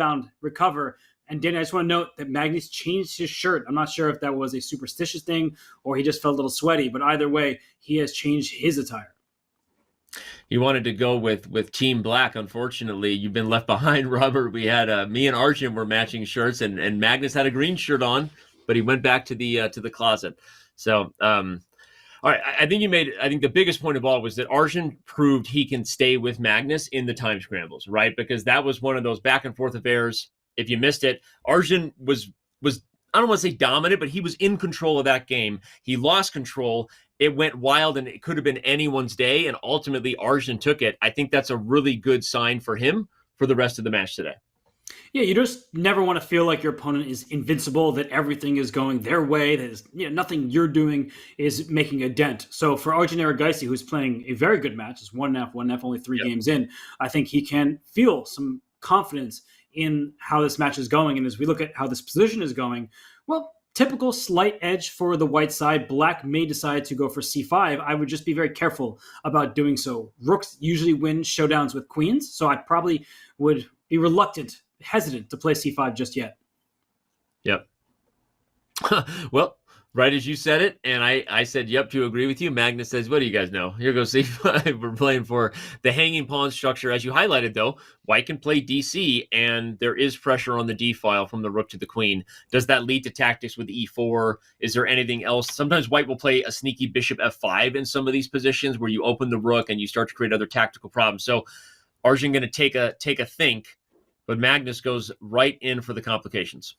bound recover. And Danny, I just want to note that Magnus changed his shirt. I'm not sure if that was a superstitious thing or he just felt a little sweaty, but either way, he has changed his attire. He wanted to go with Team Black. Unfortunately, you've been left behind, Robert. We had me and Arjun were matching shirts, and Magnus had a green shirt on, but he went back to the closet. So, all right, I think the biggest point of all was that Arjun proved he can stay with Magnus in the time scrambles, right? Because that was one of those back and forth affairs. If you missed it, Arjun was I don't want to say dominant, but he was in control of that game. He lost control. It went wild, and it could have been anyone's day, and ultimately Arjun took it. I think that's a really good sign for him for the rest of the match today. Yeah, you just never want to feel like your opponent is invincible, that everything is going their way, that is, nothing you're doing is making a dent. So for Arjun Erigaisi, who's playing a very good match, it's 1-1, only 3 games in, I think he can feel some confidence in how this match is going. And as we look at how this position is going, well, typical slight edge for the white side. Black may decide to go for c5. I would just be very careful about doing so. Rooks usually win showdowns with queens, so I probably would be hesitant to play c5 just yet. Yep. Well, right as you said it, and I said yep to agree with you. Magnus says, what do you guys know? Here goes c5. We're playing for the hanging pawn structure. As you highlighted, though, white can play dc, and there is pressure on the d file from the rook to the queen. Does that lead to tactics with e4? Is there anything else? Sometimes white will play a sneaky bishop f5 in some of these positions where you open the rook and you start to create other tactical problems. So Arjun going to take a think, but Magnus goes right in for the complications.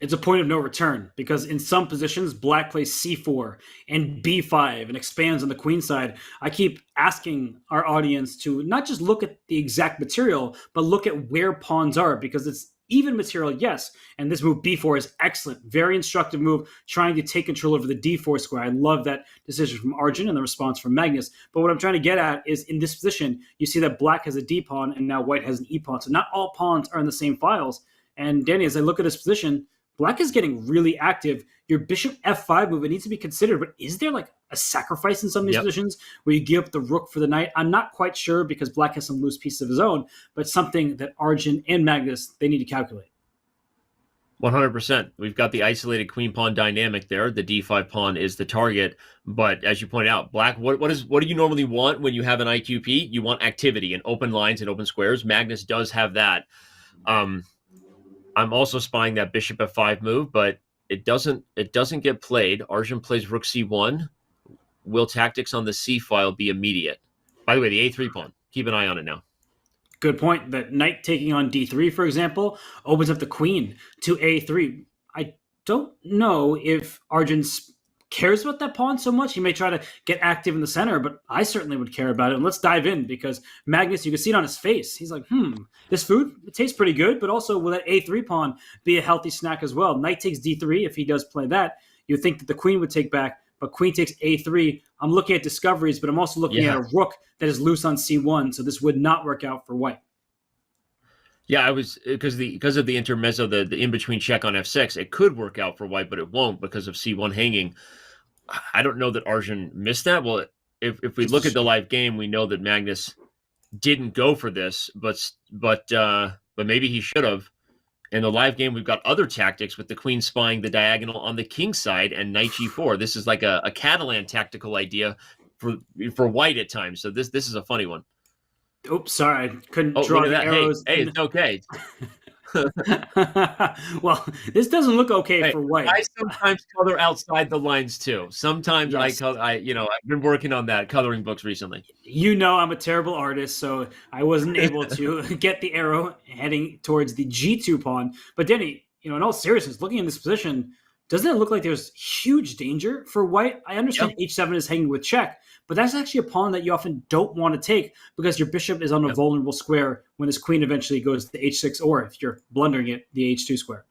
It's a point of no return because in some positions, black plays c4 and b5 and expands on the queen side. I keep asking our audience to not just look at the exact material, but look at where pawns are, because it's even material, yes. And this move b4 is excellent. Very instructive move, trying to take control over the d4 square. I love that decision from Arjun and the response from Magnus. But what I'm trying to get at is in this position, you see that black has a d pawn and now white has an e pawn. So not all pawns are in the same files. And Danny, as I look at this position, black is getting really active. Your bishop f5 move, it needs to be considered, but is there like a sacrifice in some of these positions where you give up the rook for the knight? I'm not quite sure because black has some loose pieces of his own, but something that Arjun and Magnus, they need to calculate. 100%. We've got the isolated queen pawn dynamic there. The d5 pawn is the target, but as you point out, black, what do you normally want when you have an IQP? You want activity and open lines and open squares. Magnus does have that. I'm also spying that bishop f5 move, but it doesn't get played. Arjun plays rook c1. Will tactics on the c file be immediate? By the way, the a3 pawn, keep an eye on it now. Good point. That knight taking on d3, for example, opens up the queen to a3. I don't know if Arjun cares about that pawn so much. He may try to get active in the center, but I certainly would care about it. And let's dive in because Magnus, you can see it on his face. He's like, this food, it tastes pretty good, but also will that a3 pawn be a healthy snack as well? Knight takes d3. If he does play that, you'd think that the queen would take back, but queen takes a3. I'm looking at discoveries, but I'm also looking at a rook that is loose on c1, so this would not work out for white. Yeah, I was because of the intermezzo, the in-between check on f6, it could work out for white, but it won't because of c1 hanging. I don't know that Arjun missed that. Well, if we look at the live game, we know that Magnus didn't go for this, but maybe he should have. In the live game, we've got other tactics with the queen spying the diagonal on the king side and knight g4. This is like a Catalan tactical idea for white at times. So this is a funny one. Oops, sorry, I couldn't draw the arrows. Hey, it's okay. Well, this doesn't look okay for white. I sometimes color outside the lines too. Sometimes I've been working on that, coloring books recently. I'm a terrible artist, so I wasn't able to get the arrow heading towards the G2 pawn. But Denny, in all seriousness, looking in this position, doesn't it look like there's huge danger for white? I understand H7 is hanging with check, but that's actually a pawn that you often don't want to take because your bishop is on a vulnerable square when this queen eventually goes to the H6, or if you're blundering it, the H2 square.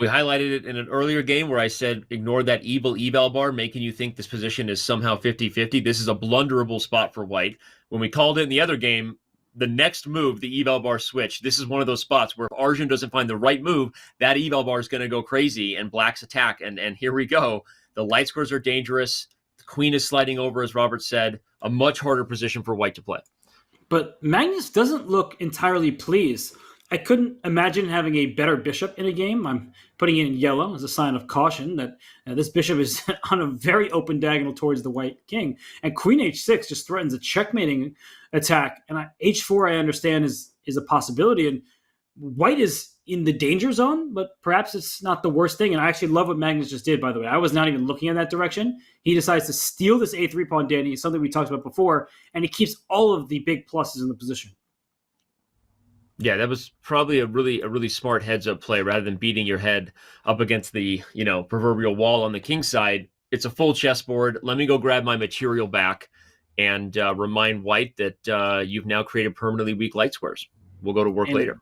We highlighted it in an earlier game where I said, ignore that evil eval bar, making you think this position is somehow 50-50. This is a blunderable spot for white. When we called it in the other game, the next move, the eval bar switch, this is one of those spots where if Arjun doesn't find the right move, that eval bar is going to go crazy and black's attack. And here we go. The light squares are dangerous. The queen is sliding over, as Robert said. A much harder position for white to play. But Magnus doesn't look entirely pleased. I couldn't imagine having a better bishop in a game. I'm putting it in yellow as a sign of caution that this bishop is on a very open diagonal towards the white king. And queen h6 just threatens a checkmating attack. And h4 I understand is a possibility. And white is in the danger zone, but perhaps it's not the worst thing. And I actually love what Magnus just did, by the way. I was not even looking in that direction. He decides to steal this a3 pawn, Danny, something we talked about before, and he keeps all of the big pluses in the position. Yeah, that was probably a really smart heads up play rather than beating your head up against the, proverbial wall on the king side. It's a full chessboard. Let me go grab my material back and remind white that you've now created permanently weak light squares. We'll go to work later.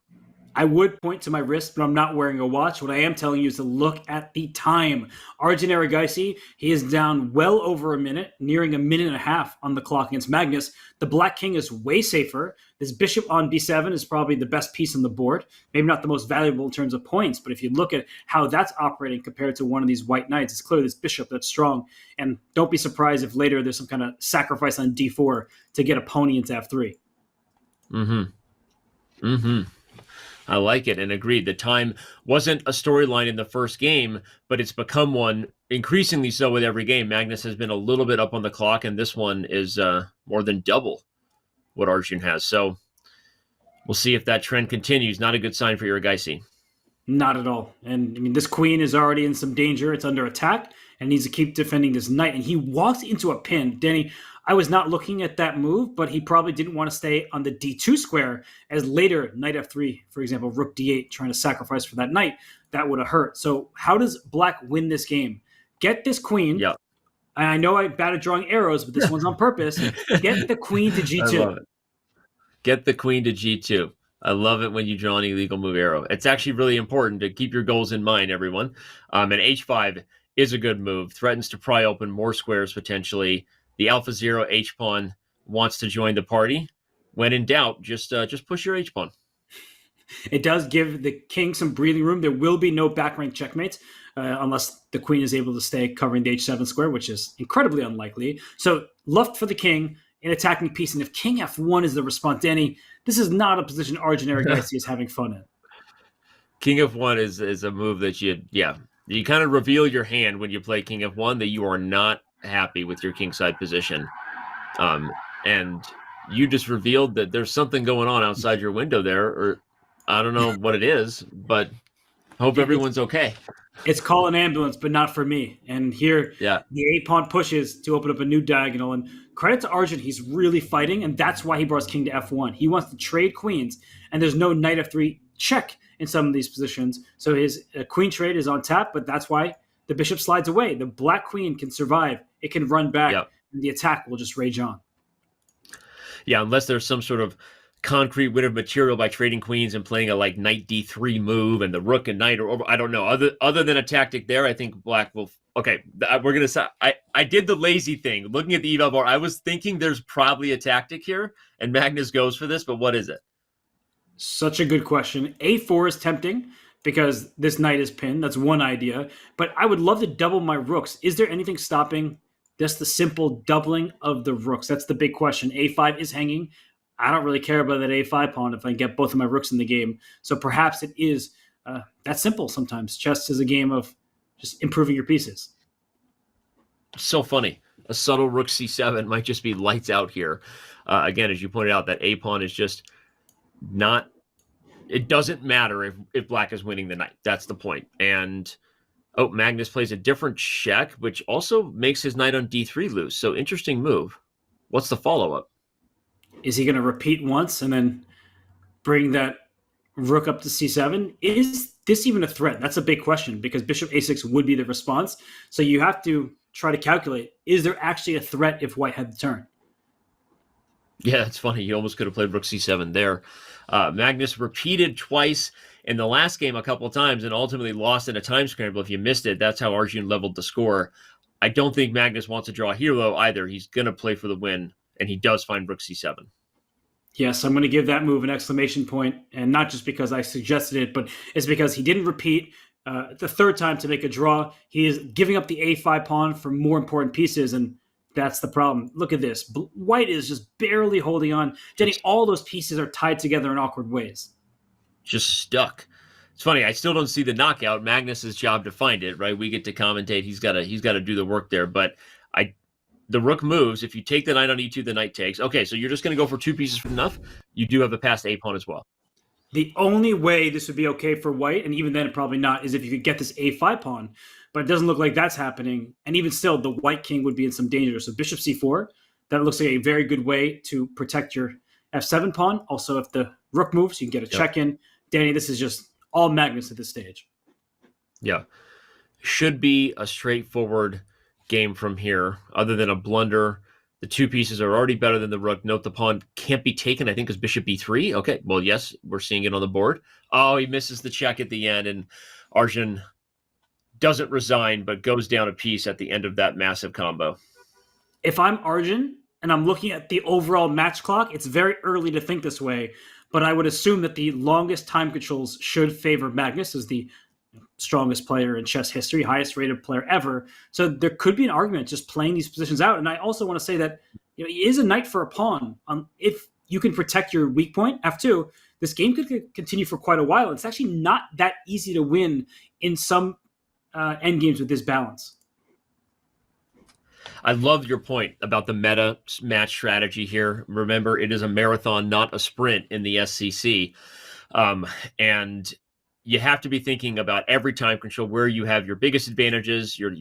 I would point to my wrist, but I'm not wearing a watch. What I am telling you is to look at the time. Arjun Erigaisi, he is down well over a minute, nearing a minute and a half on the clock against Magnus. The black king is way safer. This bishop on b7 is probably the best piece on the board. Maybe not the most valuable in terms of points, but if you look at how that's operating compared to one of these white knights, it's clearly this bishop that's strong. And don't be surprised if later there's some kind of sacrifice on d4 to get a pony into f3. I like it and agreed. The time wasn't a storyline in the first game, but it's become one increasingly so with every game. Magnus has been a little bit up on the clock, and this one is more than double what Arjun has. So we'll see if that trend continues. Not a good sign for Erigaisi. Not at all. And I mean, this queen is already in some danger. It's under attack and needs to keep defending this knight. And he walks into a pin. Danny, I was not looking at that move, but he probably didn't want to stay on the d2 square as later knight f3, for example, rook d8, trying to sacrifice for that knight. That would have hurt. So how does black win this game? Get this queen. Yeah. And I know I'm bad at drawing arrows, but this one's on purpose. Get the queen to g2. I love it. Get the queen to g2. I love it when you draw an illegal move arrow. It's actually really important to keep your goals in mind, everyone. And h5 is a good move. Threatens to pry open more squares potentially. The alpha zero h-pawn wants to join the party. When in doubt, just push your h-pawn. It does give the king some breathing room. There will be no back rank checkmates unless the queen is able to stay covering the h7 square, which is incredibly unlikely. So luft for the king in attacking piece. And if king f1 is the response, Danny, this is not a position Arjun Erigaisi is having fun in. King f1 is a move that you kind of reveal your hand when you play king f1 that you are not happy with your kingside position. And you just revealed that there's something going on outside your window there, or I don't know what it is, but hope everyone's okay. It's call an ambulance, but not for me. And here, the a-pawn pushes to open up a new diagonal. And credit to Arjun, he's really fighting, and that's why he brought his king to f1. He wants to trade queens, and there's no knight f3 check in some of these positions. So his queen trade is on tap, but that's why the bishop slides away. The black queen can survive. It can run back, and the attack will just rage on. Yeah, unless there's some sort of concrete win of material by trading queens and playing a knight d3 move and the rook and knight, or I don't know. Other than a tactic there, I think black will. Okay, we're gonna say I did the lazy thing. Looking at the eval bar, I was thinking there's probably a tactic here, and Magnus goes for this. But what is it? Such a good question. a4 is tempting because this knight is pinned. That's one idea. But I would love to double my rooks. Is there anything stopping just the simple doubling of the rooks? That's the big question. a5 is hanging. I don't really care about that a5 pawn if I get both of my rooks in the game. So perhaps it is that simple sometimes. Chess is a game of just improving your pieces. So funny. A subtle rook c7 might just be lights out here. Again, as you pointed out, that a pawn is just not... It doesn't matter if black is winning the knight. That's the point. And, Magnus plays a different check, which also makes his knight on d3 loose. So interesting move. What's the follow-up? Is he going to repeat once and then bring that rook up to c7? Is this even a threat? That's a big question because bishop a6 would be the response. So you have to try to calculate, is there actually a threat if white had the turn? Yeah, it's funny. You almost could have played rook c7 there. Magnus repeated twice in the last game a couple of times and ultimately lost in a time scramble. If you missed it, that's how Arjun leveled the score. I don't think Magnus wants to draw here, though, either. He's going to play for the win, and he does find rook c7. Yes, I'm going to give that move an exclamation point, and not just because I suggested it, but it's because he didn't repeat the third time to make a draw. He is giving up the a5 pawn for more important pieces, and that's the problem. Look at this. White is just barely holding on. Jenny, all those pieces are tied together in awkward ways. just stuck. It's funny. I still don't see the knockout. Magnus's job to find it, right? We get to commentate. He's got to do the work there. But the rook moves. If you take the knight on e2, the knight takes. Okay, so you're just going to go for 2 pieces from enough. You do have a passed a pawn as well. The only way this would be okay for white, and even then probably not, is if you could get this a5 pawn. But it doesn't look like that's happening. And even still, the white king would be in some danger. So bishop c4, that looks like a very good way to protect your f7 pawn. Also, if the rook moves, you can get a check in. Danny, this is just all Magnus at this stage. Yeah. Should be a straightforward game from here, other than a blunder. The 2 pieces are already better than the rook. Note the pawn can't be taken, I think, because bishop b3. Okay, well, yes, we're seeing it on the board. Oh, he misses the check at the end, and Arjun doesn't resign, but goes down a piece at the end of that massive combo. If I'm Arjun and I'm looking at the overall match clock, it's very early to think this way, but I would assume that the longest time controls should favor Magnus as the strongest player in chess history, highest rated player ever. So there could be an argument just playing these positions out. And I also want to say that he is a knight for a pawn. If you can protect your weak point, f2, this game could continue for quite a while. It's actually not that easy to win in some end games with this balance. I love your point about the meta match strategy here. Remember, it is a marathon, not a sprint in the SCC. And you have to be thinking about every time control where you have your biggest advantages, your